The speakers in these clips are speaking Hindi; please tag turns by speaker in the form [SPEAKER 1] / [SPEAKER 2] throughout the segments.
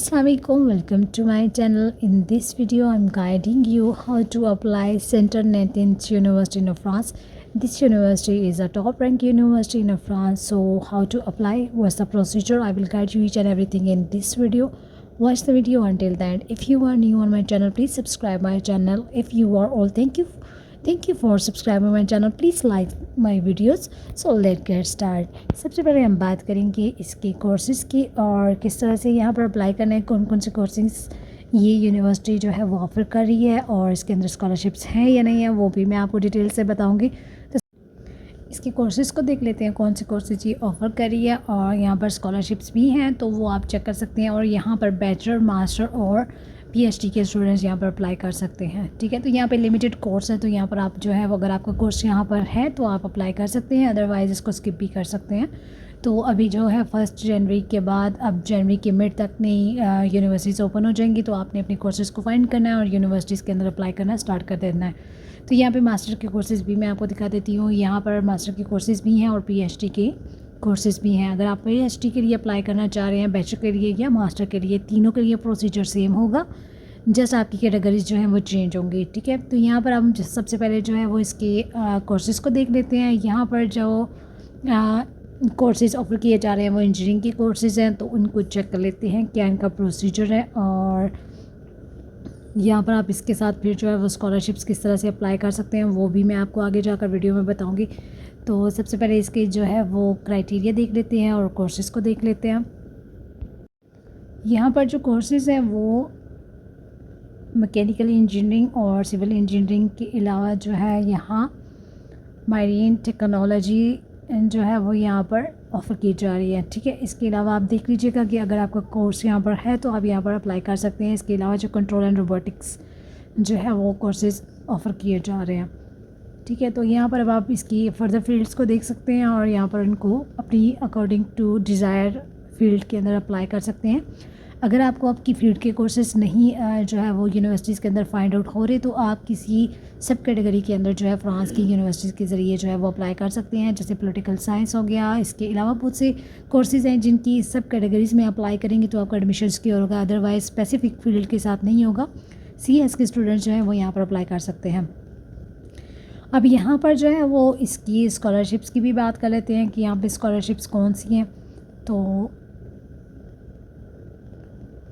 [SPEAKER 1] Assalamualaikum, welcome to my channel. In this video I'm guiding you how to apply Center Nantes University in France. This university is a top ranked university in France. So how to apply, what's the procedure, I will guide you each and everything in this video. Watch the video until the end. If you are new on my channel, please subscribe my channel. If you are old, thank you for subscribing my channel. Please like my videos. So let's get start. सबसे पहले हम बात करेंगे इसके कोर्सेज की और किस तरह से यहाँ पर अप्लाई करना है, कौन कौन से कोर्सेज ये यूनिवर्सिटी जो है वो ऑफ़र कर रही है और इसके अंदर स्कॉलरशिप्स हैं या नहीं है वो भी मैं आपको डिटेल से बताऊँगी। तो इसके कोर्सेज़ को देख लेते हैं कौन से कोर्सेज ये ऑफ़र कर रही है और यहाँ पर स्कॉलरशिप्स भी हैं तो वो आप चेक कर सकते हैं। और यहाँ पर बैचलर, मास्टर और पीएचडी के स्टूडेंट्स यहाँ पर अप्लाई कर सकते हैं। ठीक है, तो यहाँ पे लिमिटेड कोर्स है तो यहाँ पर आप जो है अगर आपका कोर्स यहाँ पर है तो आप अप्लाई कर सकते हैं, अदरवाइज़ इसको स्किप भी कर सकते हैं। तो अभी जो है 1 जनवरी के बाद अब जनवरी के मिड तक नई यूनिवर्सिटीज़ ओपन हो जाएंगी तो आपने अपने कोर्सेज़ को फाइंड करना है और यूनिवर्सिटीज़ के अंदर अप्लाई करना स्टार्ट कर देना है। तो यहाँ पर मास्टर के कोर्सेज़ भी मैं आपको दिखा देती हूँ। यहाँ पर मास्टर के कोर्सेज़ भी हैं और पीएचडी के कोर्सेज़ भी हैं। अगर आप पीएचडी के लिए अप्लाई करना चाह रहे हैं, बैचलर के लिए या मास्टर के लिए, तीनों के लिए प्रोसीजर सेम होगा, जस्ट आपकी कैटेगरीज जो हैं वो चेंज होंगी। ठीक है, तो यहाँ पर हम सबसे पहले जो है वो इसके कोर्सेज़ को देख लेते हैं। यहाँ पर जो कोर्सेज़ ऑफ़र किए जा रहे हैं वो इंजीनियरिंग के कोर्सेज़ हैं तो उनको चेक कर लेते हैं क्या इनका प्रोसीजर है। और यहाँ पर आप इसके साथ फिर जो है वो स्कॉलरशिप्स किस तरह से अप्लाई कर सकते हैं वो भी मैं आपको आगे जाकर वीडियो में बताऊँगी। तो सबसे पहले इसके जो है वो क्राइटेरिया देख लेते हैं और कोर्सेज़ को देख लेते हैं। यहाँ पर जो कोर्सेज़ हैं वो मैकेनिकल इंजीनियरिंग और सिविल इंजीनियरिंग के अलावा जो है यहाँ मारीन टेक्नोलॉजी जो है वो यहाँ पर ऑफ़र की जा रही है। ठीक है, इसके अलावा आप देख लीजिएगा कि अगर आपका कोर्स यहाँ पर है तो आप यहाँ पर अप्लाई कर सकते हैं। इसके अलावा जो कंट्रोल एंड रोबोटिक्स जो है वो कोर्सेज़ ऑफ़र किए जा रहे हैं। ठीक है, तो यहाँ पर अब आप इसकी फर्दर फील्ड्स को देख सकते हैं और यहाँ पर इनको अपनी अकॉर्डिंग टू डिज़ायर फील्ड के अंदर अप्लाई कर सकते हैं। अगर आपको आपकी फील्ड के कोर्सेज नहीं जो है वो यूनिवर्सिटीज़ के अंदर फाइंड आउट हो रहे तो आप किसी सब कैटेगरी के अंदर जो है फ्रांस की यूनिवर्सिटीज़ के ज़रिए जो है वो अप्लाई कर सकते हैं, जैसे पॉलिटिकल साइंस हो गया। इसके अलावा बहुत से कोर्सेज़ हैं जिनकी सब कैटेगरीज़ में अप्लाई करेंगे तो आपका एडमिशन सिक्योर होगा, अदरवाइज़ स्पेसिफिक फील्ड के साथ नहीं होगा। CS के स्टूडेंट्स जो हैं वो यहाँ पर अप्लाई कर सकते हैं। अब यहाँ पर जो है वो इसकी स्कॉलरशिप्स की भी बात कर लेते हैं कि यहाँ पर स्कॉलरशिप्स कौन सी हैं। तो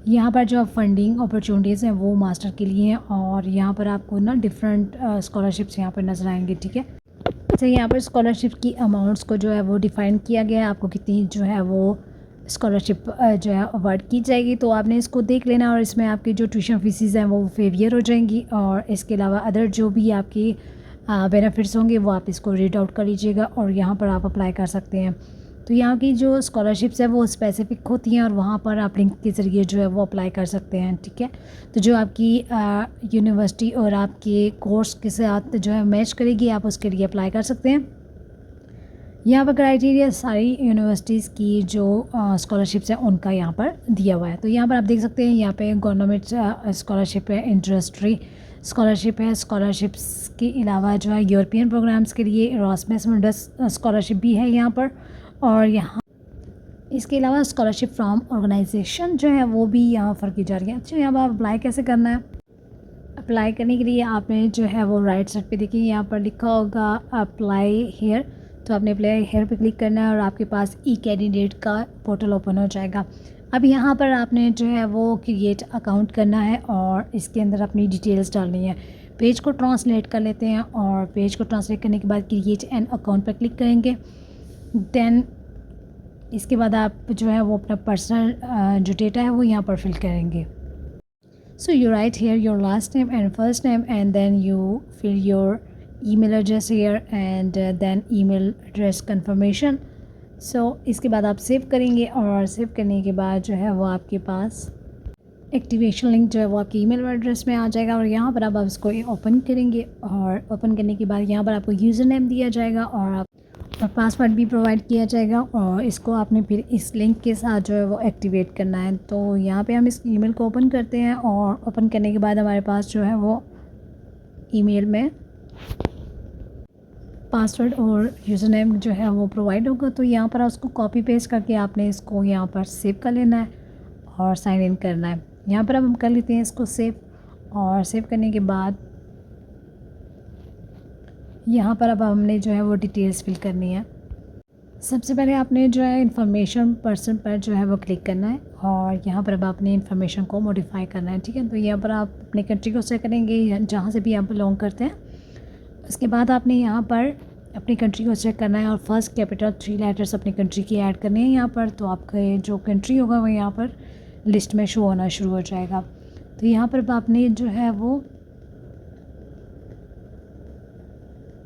[SPEAKER 1] यहाँ पर जो फंडिंग अपॉर्चुनिटीज़ हैं वो मास्टर के लिए हैं और यहाँ पर आपको ना डिफरेंट स्कॉलरशिप्स यहाँ पर नज़र आएंगे। ठीक है, तो यहाँ पर स्कॉलरशिप की अमाउंट्स को जो है वो डिफ़ाइन किया गया है, आपको कितनी जो है वो स्कॉलरशिप जो है अवार्ड की जाएगी तो आपने इसको देख लेना और इसमें आपकी जो ट्यूशन फीसिस हैं वो फेवियर हो जाएंगी। और इसके अलावा अदर जो भी आपकी बेनिफिट्स होंगे वो आप इसको रीड आउट कर लीजिएगा और यहाँ पर आप अप्लाई कर सकते हैं। तो यहाँ की जो स्कॉलरशिप्स है वो स्पेसिफ़िक होती हैं और वहाँ पर आप लिंक के ज़रिए जो है वो अप्लाई कर सकते हैं। ठीक है, तो जो आपकी यूनिवर्सिटी और आपके कोर्स के साथ जो है मैच करेगी आप उसके लिए अप्लाई कर सकते हैं। यहाँ पर क्राइटेरिया सारी यूनिवर्सिटीज़ की जो स्कॉलरशिप्स हैं उनका यहाँ पर दिया हुआ है। तो यहाँ पर आप देख सकते हैं यहाँ पे गवर्नमेंट स्कॉलरशिप है, इंडस्ट्री स्कॉलरशिप है, स्कॉलरशिप्स के अलावा जो है यूरोपियन प्रोग्राम्स के लिए एरास्मस मुंडस स्कॉलरशिप भी है यहाँ पर। और यहाँ इसके अलावा स्कॉलरशिप फ्रॉम ऑर्गेनाइजेशन जो है वो भी यहाँ ऑफ़र की जा रही है। अच्छा, यहाँ पर अप्लाई कैसे करना है? अप्लाई करने के लिए आपने जो है वो राइट साइड पे देखिए यहाँ पर लिखा होगा अप्लाई हेयर, तो आपने अप्लाई हेयर पे क्लिक करना है और आपके पास ई कैंडिडेट का पोर्टल ओपन हो जाएगा। अब यहाँ पर आपने जो है वो क्रिएट अकाउंट करना है और इसके अंदर अपनी डिटेल्स डालनी है। पेज को ट्रांसलेट कर लेते हैं और पेज को ट्रांसलेट करने के बाद क्रिएट एन अकाउंट पर क्लिक करेंगे। देन इसके बाद आप जो है वो अपना पर्सनल जो डेटा है वो यहाँ पर फिल करेंगे। So you write here your last name and first name and then you fill your email address here and then email address confirmation. So इसके बाद आप सेव करेंगे और सेव करने के बाद जो है वो आपके पास एक्टिवेशन लिंक जो है वो आपके ईमेल एड्रेस में आ जाएगा और यहाँ पर आप इसको ओपन करेंगे और ओपन करने के बाद यहाँ पर आपको यूज़र नेम दिया जाएगा और पासवर्ड भी प्रोवाइड किया जाएगा और इसको आपने फिर इस लिंक के साथ जो है वो एक्टिवेट करना है। तो यहाँ पे हम इस ईमेल को ओपन करते हैं और ओपन करने के बाद हमारे पास जो है वो ईमेल में पासवर्ड और यूज़र नेम जो है वो प्रोवाइड होगा। तो यहाँ पर उसको कॉपी पेस्ट करके आपने इसको यहाँ पर सेव कर लेना है और साइन इन करना है। यहाँ पर अब हम कर लेते हैं इसको सेव, और सेव करने के बाद यहाँ पर अब हमने जो है वो डिटेल्स फिल करनी है। सबसे पहले आपने जो है इन्फॉर्मेशन पर्सन पर जो है वो क्लिक करना है, और यहाँ पर अब आपने इन्फॉर्मेशन को मॉडिफाई करना है। ठीक है, तो यहाँ पर आप अपने कंट्री को सेलेक्ट करेंगे जहाँ से भी आप बिलोंग करते हैं। उसके बाद आपने यहाँ पर अपनी कंट्री को चेक करना है, और फर्स्ट कैपिटल 3 लेटर्स अपनी कंट्री की ऐड करने हैं यहाँ पर। तो आपका जो कंट्री होगा वो यहाँ पर लिस्ट में शो होना शुरू हो जाएगा। तो यहाँ पर आपने जो है वो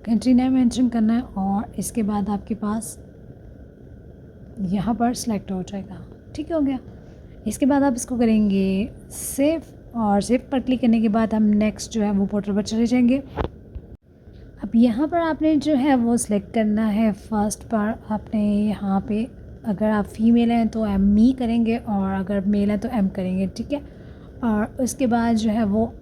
[SPEAKER 1] कंट्री नेम मेंशन करना है, और इसके बाद आपके पास यहाँ पर सिलेक्ट हो जाएगा। ठीक हो गया। इसके बाद आप इसको करेंगे सेव, और सेव पर क्लिक करने के बाद हम नेक्स्ट जो है वो पोर्टल पर चले जाएंगे। अब यहाँ पर आपने जो है वो सिलेक्ट करना है फर्स्ट पर आपने यहाँ पे, अगर आप फीमेल हैं तो एम मी करेंगे, और अगर मेल हैं तो एम करेंगे। ठीक है, और उसके बाद जो है वो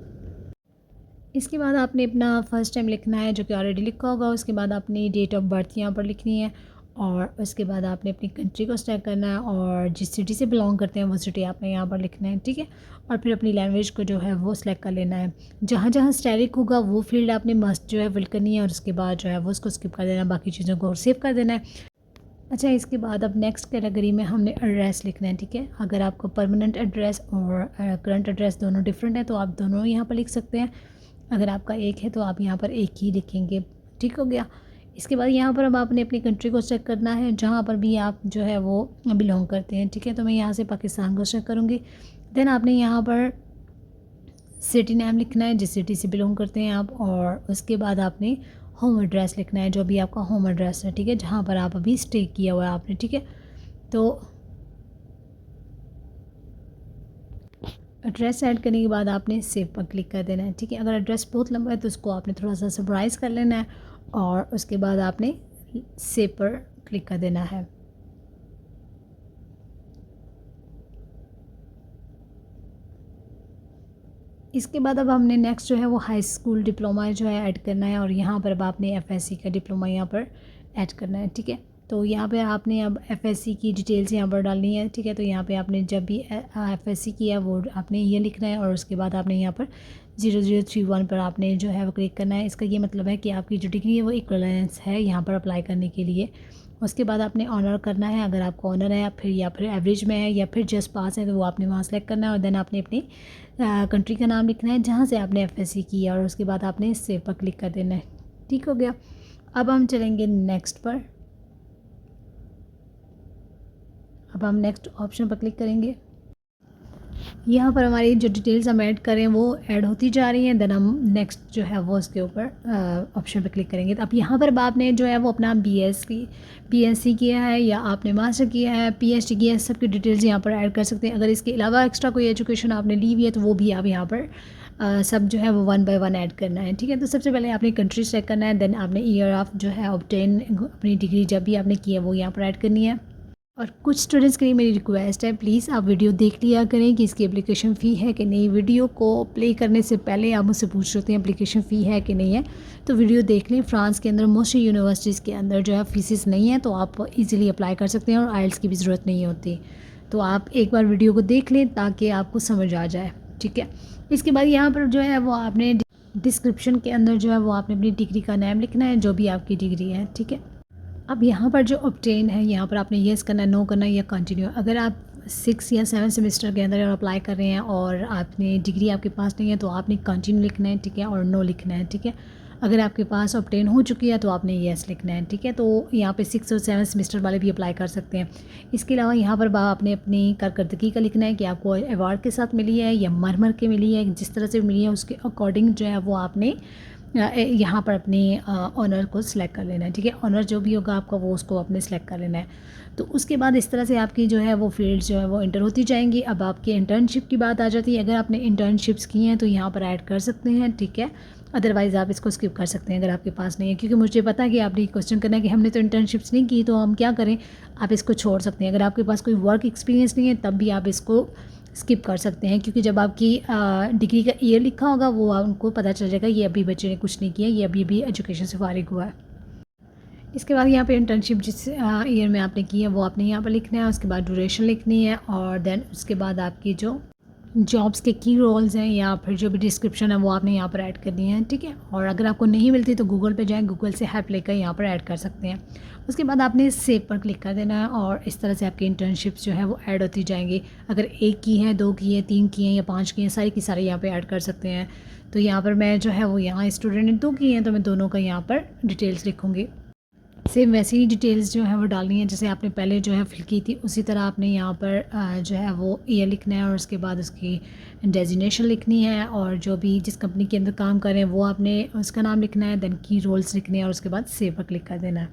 [SPEAKER 1] इसके बाद आपने अपना फ़र्स्ट टाइम लिखना है जो कि ऑलरेडी लिखा होगा। उसके बाद अपनी डेट ऑफ बर्थ यहाँ पर लिखनी है, और उसके बाद आपने अपनी कंट्री को सेलेक्ट करना है, और जिस सिटी से बिलोंग करते हैं वो सिटी आपने यहाँ पर लिखना है। ठीक है, और फिर अपनी लैंग्वेज को जो है वो सिलेक्ट कर लेना है। जहाँ जहाँ स्टैटिक होगा वो फील्ड आपने मस्ट जो है फिल करनी है, और उसके बाद जो है वो उसको स्किप कर देना, बाकी चीज़ों को सेव कर देना है। अच्छा, इसके बाद अब नेक्स्ट कैटेगरी में हमने एड्रेस लिखना है। ठीक है, अगर आपका परमानेंट एड्रेस और करंट एड्रेस दोनों डिफरेंट है तो आप दोनों यहाँ पर लिख सकते हैं। अगर आपका एक है तो आप यहाँ पर एक ही लिखेंगे। ठीक हो गया। इसके बाद यहाँ पर अब आपने अपनी कंट्री को चेक करना है जहाँ पर भी आप जो है वो बिलोंग करते हैं। ठीक है, तो मैं यहाँ से पाकिस्तान को चेक करूँगी। देन आपने यहाँ पर सिटी नेम लिखना है जिस सिटी से बिलोंग करते हैं आप, और उसके बाद आपने होम एड्रेस लिखना है जो भी आपका होम एड्रेस है। ठीक है, जहाँ पर आप अभी स्टे किया हुआ है आपने। ठीक है, तो एड्रेस ऐड करने के बाद आपने सेव पर क्लिक कर देना है। ठीक है, अगर एड्रेस बहुत लंबा है तो उसको आपने थोड़ा सा समराइज़ कर लेना है, और उसके बाद आपने सेव पर क्लिक कर देना है। इसके बाद अब हमने नेक्स्ट जो है वो हाई स्कूल डिप्लोमा जो है ऐड करना है, और यहाँ पर अब आपने एफएससी का डिप्लोमा यहाँ पर ऐड करना है। ठीक है, तो यहाँ पे आपने अब एफएससी की डिटेल्स यहाँ पर डालनी है। ठीक है, तो यहाँ पे आपने जब भी एफएससी किया वो आपने ये लिखना है, और उसके बाद आपने यहाँ पर 0031 पर आपने जो है वो क्लिक करना है। इसका ये मतलब है कि आपकी जो डिग्री है वो इक्विवेलेंस है यहाँ पर अप्लाई करने के लिए। उसके बाद आपने ऑनर करना है, अगर आपको ऑनर है या फिर एवरेज में है या फिर जस्ट पास है तो वो आपने वहाँ सेलेक्ट करना है, और देन आपने अपनी कंट्री का नाम लिखना है जहाँ से आपने एफएससी किया, और उसके बाद आपने सेव पर क्लिक कर देना है। ठीक हो गया। अब हम चलेंगे नेक्स्ट पर। अब हम नेक्स्ट ऑप्शन पर क्लिक करेंगे। यहाँ पर हमारी जो डिटेल्स हम ऐड करें वो ऐड होती जा रही हैं। देन हम नेक्स्ट जो है वो उसके ऊपर ऑप्शन पर क्लिक करेंगे। तो अब यहाँ पर आपने जो है वो अपना बीएससी किया है या आपने मास्टर किया है, पीएचडी किया है, सबकी डिटेल्स यहाँ पर ऐड कर सकते हैं। अगर इसके अलावा एक्स्ट्रा कोई एजुकेशन आपने ली हुई है तो वो भी आप यहाँ पर सब जो है वो 1 बाय 1 ऐड करना है। ठीक है, तो सबसे पहले आपने कंट्री सेलेक्ट करना है, देन आपने ईयर ऑफ जो है ऑब्टेन अपनी डिग्री जब भी आपने की है वो यहाँ पर ऐड करनी है। और कुछ स्टूडेंट्स के लिए मेरी रिक्वेस्ट है, प्लीज़ आप वीडियो देख लिया करें कि इसकी एप्लीकेशन फ़ी है कि नहीं। वीडियो को प्ले करने से पहले आप मुझसे पूछ रहे हैं एप्लीकेशन फ़ी है कि नहीं है, तो वीडियो देख लें। फ्रांस के अंदर मोस्ट यूनिवर्सिटीज़ के अंदर जो है फीसिस नहीं है, तो आप इजीली अप्लाई कर सकते हैं और आइल्स की भी ज़रूरत नहीं होती। तो आप एक बार वीडियो को देख लें ताकि आपको समझ आ जाए। ठीक है, इसके बाद यहाँ पर जो है वो आपने डिस्क्रिप्शन के अंदर जो है वो आपने अपनी डिग्री का नाम लिखना है, जो भी आपकी डिग्री है। ठीक है, अब यहाँ पर जो ऑब्टेन है यहाँ पर आपने येस करना है, नो करना है या कंटिन्यू। अगर आप 6 या 7 सेमेस्टर के अंदर अप्लाई कर रहे हैं और आपने डिग्री आपके पास नहीं है तो आपने कंटिन्यू लिखना है। ठीक है, और नो लिखना है। ठीक है, अगर आपके पास ऑब्टेन हो चुकी है तो आपने येस लिखना है। ठीक है, तो यहाँ पे 6 और 7 सेमेस्टर वाले भी अप्लाई कर सकते हैं। इसके अलावा यहाँ पर आपने अपनी कारकर्दगी का लिखना है कि आपको अवार्ड के साथ मिली है या मर के मिली है, जिस तरह से मिली है उसके अकॉर्डिंग जो है वो आपने यहाँ पर अपनी ऑनर को सिलेक्ट कर लेना है। ठीक है, ऑनर जो भी होगा आपका वो उसको अपने सिलेक्ट कर लेना है। तो उसके बाद इस तरह से आपकी जो है वो फील्ड्स जो है वो इंटर होती जाएंगी। अब आपकी इंटर्नशिप की बात आ जाती है। अगर आपने इंटर्नशिप्स की हैं तो यहाँ पर ऐड कर सकते हैं। ठीक है, अदरवाइज़ आप इसको स्किप कर सकते हैं अगर आपके पास नहीं है, क्योंकि मुझे पता है कि आपने क्वेश्चन करना है कि हमने तो इंटर्नशिप्स नहीं की तो हम क्या करें। आप इसको छोड़ सकते हैं। अगर आपके पास कोई वर्क एक्सपीरियंस नहीं है तब भी आप इसको स्किप कर सकते हैं, क्योंकि जब आपकी डिग्री का ईयर लिखा होगा वो उनको पता चल जाएगा ये अभी बच्चे ने कुछ नहीं किया, ये अभी एजुकेशन से फारिग हुआ है। इसके बाद यहाँ पे इंटर्नशिप जिस ईयर में आपने की है वो आपने यहाँ पर लिखना है, उसके बाद ड्यूरेशन लिखनी है और देन उसके बाद आपकी जो जॉब्स के की रोल्स हैं या फिर जो भी डिस्क्रिप्शन है वो आपने यहाँ पर ऐड करनी है, ठीक है। और अगर आपको नहीं मिलती तो गूगल पे जाएँ, गूगल से हेल्प लेकर यहाँ पर ऐड कर सकते हैं। उसके बाद आपने सेव पर क्लिक कर देना है और इस तरह से आपकी इंटर्नशिप्स जो है वो ऐड होती जाएंगी। अगर 1 की है, 2 की है, 3 की हैं या 5 की हैं, सारी की सारी यहाँ पे ऐड कर सकते हैं। तो यहाँ पर मैं जो है वो यहाँ स्टूडेंट ने 2 की हैं तो मैं दोनों का यहाँ पर डिटेल्स लिखूँगी। सेम वैसे ही डिटेल्स जो है वो डालनी है जैसे आपने पहले जो है फिल की थी, उसी तरह आपने यहाँ पर जो है वो ईयर लिखना है और उसके बाद उसकी डेजिग्नेशन लिखनी है और जो भी जिस कंपनी के अंदर काम कर रहे हैं वो आपने उसका नाम लिखना है, देन की रोल्स लिखने हैं और उसके बाद सेव पर क्लिक कर देना है।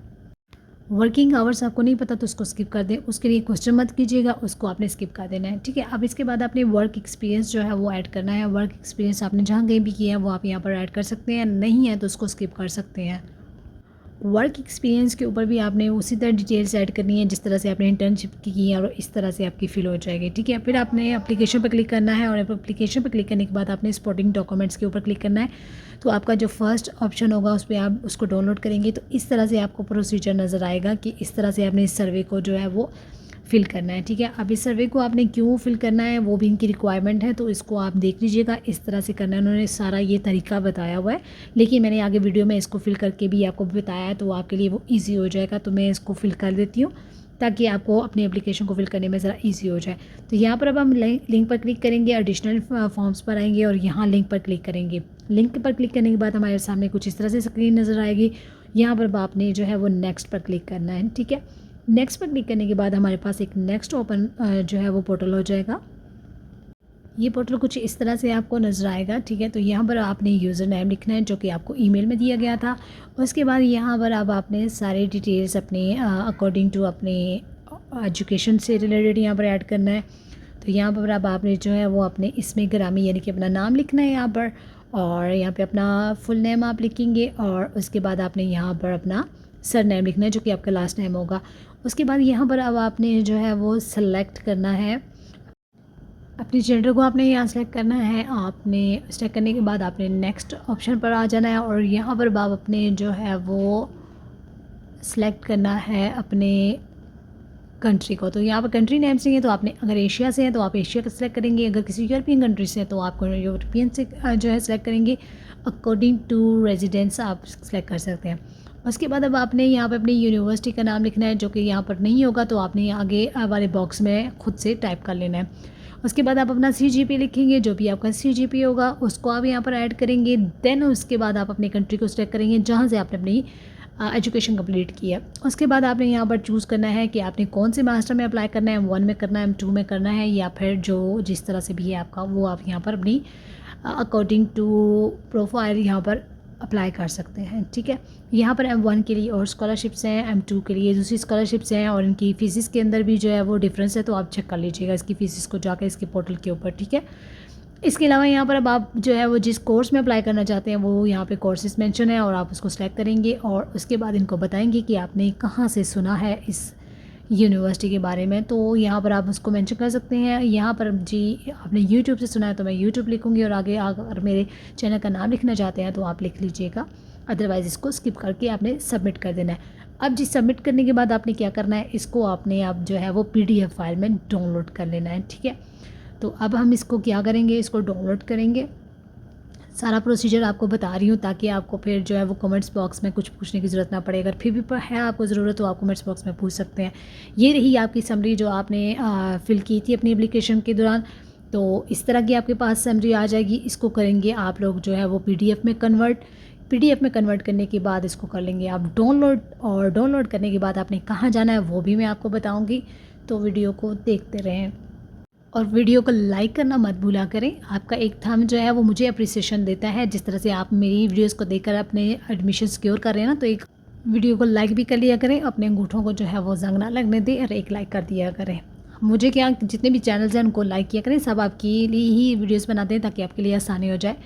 [SPEAKER 1] वर्किंग आवर्स आपको नहीं पता तो उसको स्किप कर दें, उसके लिए क्वेश्चन मत कीजिएगा, उसको आपने स्किप कर देना है, ठीक है। अब इसके बाद आपने वर्क एक्सपीरियंस जो है वो ऐड करना है। वर्क एक्सपीरियंस आपने जहाँ कहीं भी किया है वो आप यहाँ पर ऐड कर सकते हैं, नहीं है तो उसको स्किप कर सकते हैं। वर्क एक्सपीरियंस के ऊपर भी आपने उसी तरह डिटेल्स ऐड करनी है जिस तरह से आपने इंटर्नशिप की है और इस तरह से आपकी फिल हो जाएगी, ठीक है। फिर आपने एप्लीकेशन पर क्लिक करना है और एप्लीकेशन पर क्लिक करने के बाद आपने स्पोर्टिंग डॉक्यूमेंट्स के ऊपर क्लिक करना है। तो आपका जो फर्स्ट ऑप्शन होगा उस पर आप उसको डाउनलोड करेंगे तो इस तरह से आपको प्रोसीजर नज़र आएगा कि इस तरह से आपने इस सर्वे को जो है वो फिल करना है, ठीक है। अब इस सर्वे को आपने क्यों फिल करना है वो भी इनकी रिक्वायरमेंट है, तो इसको आप देख लीजिएगा, इस तरह से करना है। उन्होंने सारा ये तरीका बताया हुआ है, लेकिन मैंने आगे वीडियो में इसको फिल करके भी आपको बताया है तो आपके लिए वो ईजी हो जाएगा। तो मैं इसको फिल कर देती हूँ ताकि आपको अपनी एप्लीकेशन को फिल करने में ज़रा ईजी हो जाए। तो यहाँ पर अब हम लिंक पर क्लिक करेंगे, एडिशनल फॉर्म्स पर आएंगे और यहाँ लिंक पर क्लिक करेंगे। लिंक पर क्लिक करने के बाद हमारे सामने कुछ इस तरह से स्क्रीन नज़र आएगी। यहाँ पर आपने जो है वो नेक्स्ट पर क्लिक करना है, ठीक है। नेक्स्ट पर क्लिक करने के बाद हमारे पास एक नेक्स्ट ओपन जो है वो पोर्टल हो जाएगा। ये पोर्टल कुछ इस तरह से आपको नज़र आएगा, ठीक है। तो यहाँ पर आपने यूज़र नेम लिखना है जो कि आपको ईमेल में दिया गया था। उसके बाद यहाँ पर अब आपने सारे डिटेल्स अपने अकॉर्डिंग टू अपने एजुकेशन से रिलेटेड यहाँ पर ऐड करना है। तो यहाँ पर अब आपने जो है वो अपने इसमें ग्रामी यानी कि अपना नाम लिखना है यहाँ पर, और यहाँ पे अपना फुल नेम आप लिखेंगे और उसके बाद आपने यहाँ पर अपना सर नेम लिखना है जो कि आपका लास्ट नेम होगा। उसके बाद यहाँ पर अब आपने जो है वो सिलेक्ट करना है अपने जेंडर को, आपने यहाँ सेलेक्ट करना है। आपने सेलेक्ट करने के बाद आपने नेक्स्ट ऑप्शन पर आ जाना है और यहाँ पर आप अपने जो है वो सिलेक्ट करना है अपने कंट्री को। तो यहाँ पर कंट्री नेम से है तो आपने अगर एशिया से हैं तो आप एशिया का सिलेक्ट करेंगे, अगर किसी यूरोपियन कंट्री से हैं तो आप यूरोपियन से जो है सिलेक्ट करेंगे। अकॉर्डिंग टू रेजिडेंस आप सिलेक्ट कर सकते हैं। उसके बाद अब आपने यहाँ पे अपनी यूनिवर्सिटी का नाम लिखना है जो कि यहाँ पर नहीं होगा तो आपने आगे वाले बॉक्स में खुद से टाइप कर लेना है। उसके बाद आप अपना CGPA लिखेंगे, जो भी आपका CGPA होगा उसको आप यहाँ पर ऐड करेंगे। देन उसके बाद आप अपनी कंट्री को सिलेक्ट करेंगे जहाँ से आपने अपनी एजुकेशन कंप्लीट की है। उसके बाद आपने यहाँ पर चूज़ करना है कि आपने कौन से मास्टर में अप्लाई करना है, M1 में करना है, M2 में करना है, या फिर जो जिस तरह से भी है आपका वो आप यहाँ पर अपनी अकॉर्डिंग टू प्रोफाइल यहाँ पर अप्लाई कर सकते हैं, ठीक है। यहाँ पर M1 के लिए और स्कॉलरशिप्स हैं, M2 के लिए दूसरी स्कॉलरशिप्स हैं और इनकी फ़ीसिस के अंदर भी जो है वो डिफरेंस है, तो आप चेक कर लीजिएगा इसकी फ़ीसिस को जाकर इसके पोर्टल के ऊपर, ठीक है। इसके अलावा यहाँ पर अब आप जो है वो जिस कोर्स में अप्लाई करना चाहते हैं वो यहाँ पे कोर्सेज मेंशन है और आप उसको सेलेक्ट करेंगे और उसके बाद इनको बताएंगे कि आपने कहाँ से सुना है इस यूनिवर्सिटी के बारे में। तो यहाँ पर आप उसको मेंशन कर सकते हैं। यहाँ पर जी आपने यूट्यूब से सुना है तो मैं यूट्यूब लिखूँगी और आगे अगर मेरे चैनल का नाम लिखना चाहते हैं तो आप लिख लीजिएगा, अदरवाइज़ इसको स्किप करके आपने सबमिट कर देना है। अब जी सबमिट करने के बाद आपने क्या करना है, इसको आपने आप जो है वो PDF फाइल में डाउनलोड कर लेना है, ठीक है। तो अब हम इसको क्या करेंगे, इसको डाउनलोड करेंगे। सारा प्रोसीजर आपको बता रही हूँ ताकि आपको फिर जो है वो कमेंट्स बॉक्स में कुछ पूछने की ज़रूरत ना पड़े। अगर फिर भी है आपको ज़रूरत तो आप कमेंट्स बॉक्स में पूछ सकते हैं। ये रही आपकी समरी जो आपने फिल की थी अपनी एप्लीकेशन के दौरान। तो इस तरह की आपके पास समरी आ जाएगी। इसको करेंगे आप लोग जो है वो PDF में कन्वर्ट करने के बाद इसको कर लेंगे आप डाउनलोड, और डाउनलोड करने के बाद आपने कहाँ जाना है वो भी मैं आपको बताऊँगी। तो वीडियो को देखते रहें और वीडियो को लाइक करना मत भूला करें। आपका एक थंब जो है वो मुझे अप्रिसिएशन देता है। जिस तरह से आप मेरी वीडियोस को देखकर अपने एडमिशन सिक्योर कर रहे हैं ना, तो एक वीडियो को लाइक भी कर लिया करें, अपने अंगूठों को जो है वो जंग ना लगने दें और एक लाइक कर दिया करें। मुझे क्या, जितने भी चैनल्स हैं उनको लाइक किया करें, सब आपके लिए ही वीडियोस बनाते हैं ताकि आपके लिए आसानी हो जाए।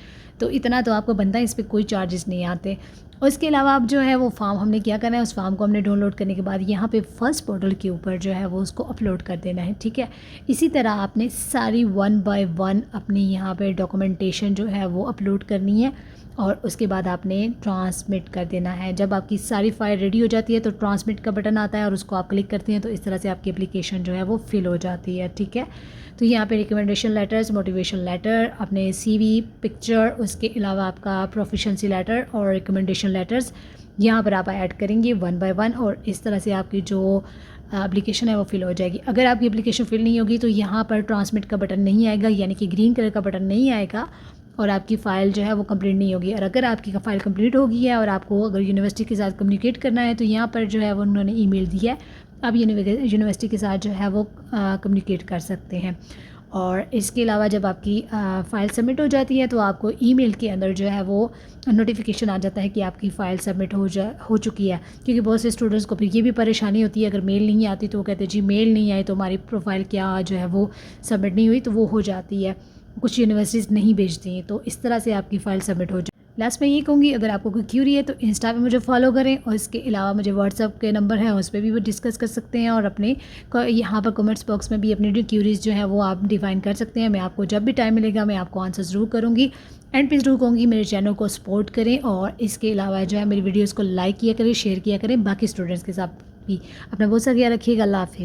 [SPEAKER 1] तो इतना तो आपको बनता है, इस पर कोई चार्जेस नहीं आते। और इसके अलावा आप जो है वो फॉर्म हमने क्या करना है, उस फॉर्म को हमने डाउनलोड करने के बाद यहाँ पे फर्स्ट पोर्टल के ऊपर जो है वो उसको अपलोड कर देना है, ठीक है। इसी तरह आपने सारी 1 बाय 1 अपनी यहाँ पे डॉक्यूमेंटेशन जो है वो अपलोड करनी है। और उसके बाद आपने ट्रांसमिट कर देना है। जब आपकी सारी फाइल रेडी हो जाती है तो ट्रांसमिट का बटन आता है और उसको आप क्लिक करते हैं तो इस तरह से आपकी एप्लीकेशन जो है वो फिल हो जाती है, ठीक है। तो यहाँ पे रिकमेंडेशन लेटर्स, मोटिवेशन लेटर, अपने सीवी, पिक्चर, उसके अलावा आपका प्रोफिशिएंसी लेटर और रिकमेंडेशन लेटर्स यहाँ पर आप ऐड करेंगे वन बाय वन और इस तरह से आपकी जो एप्लीकेशन है वो फिल हो जाएगी। अगर आपकी एप्लीकेशन फिल नहीं होगी तो यहाँ पर ट्रांसमिट का बटन नहीं आएगा, यानी कि ग्रीन कलर का बटन नहीं आएगा और आपकी फ़ाइल जो है वो कंप्लीट नहीं होगी। और अगर आपकी फ़ाइल कंप्लीट होगी है और आपको अगर यूनिवर्सिटी के साथ कम्युनिकेट करना है तो यहाँ पर जो है वो उन्होंने ईमेल दी है, आप यूनिवर्सिटी के साथ जो है वो कम्युनिकेट कर सकते हैं। और इसके अलावा जब आपकी फ़ाइल सबमिट हो जाती है तो आपको ईमेल के अंदर जो है वो नोटिफिकेशन आ जाता है कि आपकी फ़ाइल सबमिट हो चुकी है। क्योंकि बहुत से स्टूडेंट्स को फिर ये भी परेशानी होती है, अगर मेल नहीं आती तो वो कहते हैं जी मेल नहीं आई तो हमारी प्रोफाइल क्या जो है वो सबमिट नहीं हुई, तो वो हो जाती है। कुछ यूनिवर्सिटीज़ नहीं भेजती हैं, तो इस तरह से आपकी फ़ाइल सबमिट हो जाए। लास्ट में ये कहूँगी, अगर आपको कोई क्यूरी है तो इंस्टा पे मुझे फॉलो करें और इसके अलावा मुझे व्हाट्सअप के नंबर है उस पर भी वो डिस्कस कर सकते हैं और अपने यहाँ पर कमेंट्स बॉक्स में भी अपनी जो क्यूरीज़ जो है वो आप डिफाइन कर सकते हैं। मैं आपको जब भी टाइम मिलेगा मैं आपको आंसर ज़रूर करूँगी। एंड प्लीज़ ज़रूर कहूँगी मेरे चैनल को सपोर्ट करें और इसके अलावा जो है मेरी वीडियोज़ को लाइक किया करें, शेयर किया करें बाकी स्टूडेंट्स के साथ भी। अपना बहुत सा ख्याल रखिएगा। अल्लाह हाफिज़।